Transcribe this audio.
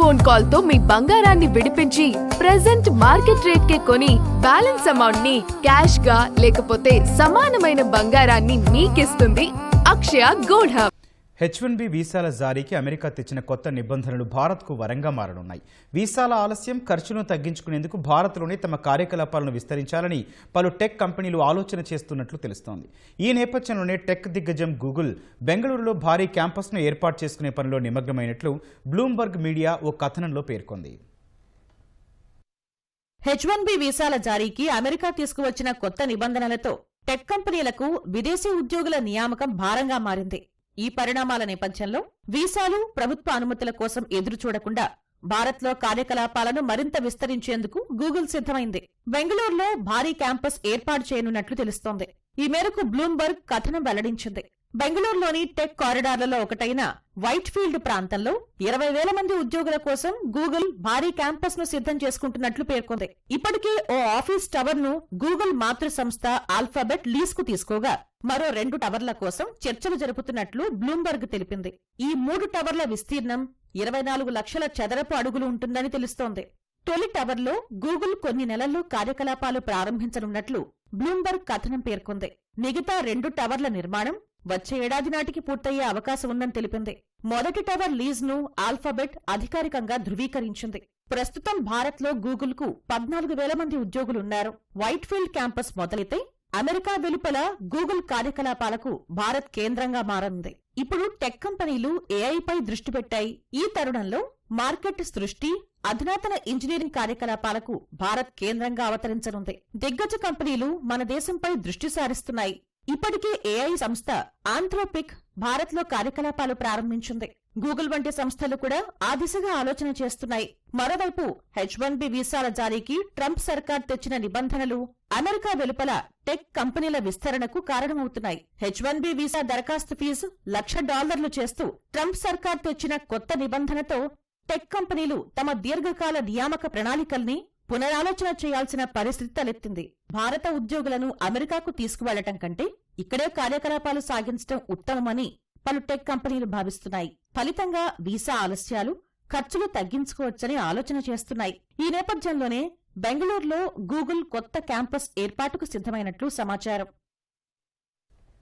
Phone call తో మీ బంగారాన్ని విడిపించి ప్రెజెంట్ మార్కెట్ రేట్ కే కొని బ్యాలెన్స్ అమౌంట్ ని క్యాష్ గా లేకపోతే సమానమైన బంగారాన్ని మీకిస్తుంది అక్షయ గోల్డ్ హబ్. H1B వీసాల జారీకి అమెరికా తెచ్చిన కొత్త నిబంధనలు భారత్కు వరంగా మారనున్నాయి. వీసాల ఆలస్యం ఖర్చును తగ్గించుకునేందుకు భారత్లోనే తమ కార్యకలాపాలను విస్తరించాలని పలు టెక్ కంపెనీలు ఆలోచన చేస్తున్నట్లు తెలుస్తోంది. ఈ నేపథ్యంలోనే టెక్ దిగ్గజం గూగుల్ బెంగళూరులో భారీ క్యాంపస్ను ఏర్పాటు చేసుకునే పనిలో నిమగ్నమైనట్లు బ్లూంబర్గ్ మీడియా ఓ కథనంలో పేర్కొంది. H1B వీసాల జారీకి అమెరికా తీసుకువచ్చిన కొత్త నిబంధనలతో టెక్ కంపెనీలకు విదేశీ ఉద్యోగుల నియామకం భారంగా మారింది. ఈ పరిణామాల నేపథ్యంలో వీసాలు, ప్రభుత్వ అనుమతుల కోసం ఎదురుచూడకుండా భారత్లో కార్యకలాపాలను మరింత విస్తరించేందుకు గూగుల్ సిద్ధమైంది. బెంగళూరులో భారీ క్యాంపస్ ఏర్పాటు చేయనున్నట్లు తెలుస్తోంది. ఈ మేరకు బ్లూంబర్గ్ కథనం వెల్లడించింది. బెంగళూరులోని టెక్ కారిడార్లలో ఒకటైన వైట్ఫీల్డ్ ప్రాంతంలో 20,000 మంది ఉద్యోగుల కోసం గూగుల్ భారీ క్యాంపస్ ను సిద్ధం చేసుకుంటున్నట్లు పేర్కొంది. ఇప్పటికే ఓ ఆఫీస్ టవర్ ను గూగుల్ మాతృ సంస్థ ఆల్ఫాబెట్ లీజ్ కు తీసుకోగా మరో 2 టవర్ల కోసం చర్చలు జరుపుతున్నట్లు బ్లూంబర్గ్ తెలిపింది. ఈ 3 టవర్ల విస్తీర్ణం 24 లక్షల చదరపు అడుగులు ఉంటుందని తెలుస్తోంది. తొలి టవర్లో గూగుల్ కొన్ని నెలల్లో కార్యకలాపాలు ప్రారంభించనున్నట్లు బ్లూంబర్గ్ కథనం పేర్కొంది. మిగతా 2 టవర్ల నిర్మాణం వచ్చే ఏడాది నాటికి పూర్తయ్యే అవకాశం ఉందని తెలిపింది. మొదటి టవర్ లీజ్ ను ఆల్ఫాబెట్ అధికారికంగా ధృవీకరించింది. ప్రస్తుతం భారత్లో గూగుల్ కు 14,000 మంది ఉద్యోగులున్నారు. వైట్ఫీల్డ్ క్యాంపస్ మొదలైతే అమెరికా వెలుపల గూగుల్ కార్యకలాపాలకు భారత్ కేంద్రంగా మారనుంది. ఇప్పుడు టెక్ కంపెనీలు ఏఐపై దృష్టి పెట్టాయి. ఈ తరుణంలో మార్కెట్ సృష్టి, అధునాతన ఇంజనీరింగ్ కార్యకలాపాలకు భారత్ కేంద్రంగా అవతరించనుంది. దిగ్గజ కంపెనీలు మన దేశంపై దృష్టి సారిస్తున్నాయి. ఇప్పటికే ఏఐ సంస్థ ఆంథ్రోపిక్ భారత్లో కార్యకలాపాలు ప్రారంభించింది. గూగుల్ వంటి సంస్థలు కూడా ఆ దిశగా ఆలోచన చేస్తున్నాయి. మరోవైపు H1B వీసాల జారీకి ట్రంప్ సర్కార్ తెచ్చిన నిబంధనలు అమెరికా వెలుపల టెక్ కంపెనీల విస్తరణకు కారణమవుతున్నాయి. H1B వీసా దరఖాస్తు ఫీజు $1,00,000 చేస్తూ ట్రంప్ సర్కార్ తెచ్చిన కొత్త నిబంధనతో టెక్ కంపెనీలు తమ దీర్ఘకాల నియామక ప్రణాళికల్ని పునరాలోచన చేయాల్సిన పరిస్థితి తలెత్తింది. భారత ఉద్యోగులను అమెరికాకు తీసుకువెళ్లటం కంటే ఇక్కడే కార్యకలాపాలు సాగించడం ఉత్తమమని పలు టెక్ కంపెనీలు భావిస్తున్నాయి. ఫలితంగా వీసా ఆలస్యాలు, ఖర్చులు తగ్గించుకోవచ్చని ఆలోచన చేస్తున్నాయి. ఈ నేపథ్యంలోనే బెంగళూరులో గూగుల్ కొత్త క్యాంపస్ ఏర్పాటుకు సిద్ధమైనట్లు సమాచారం.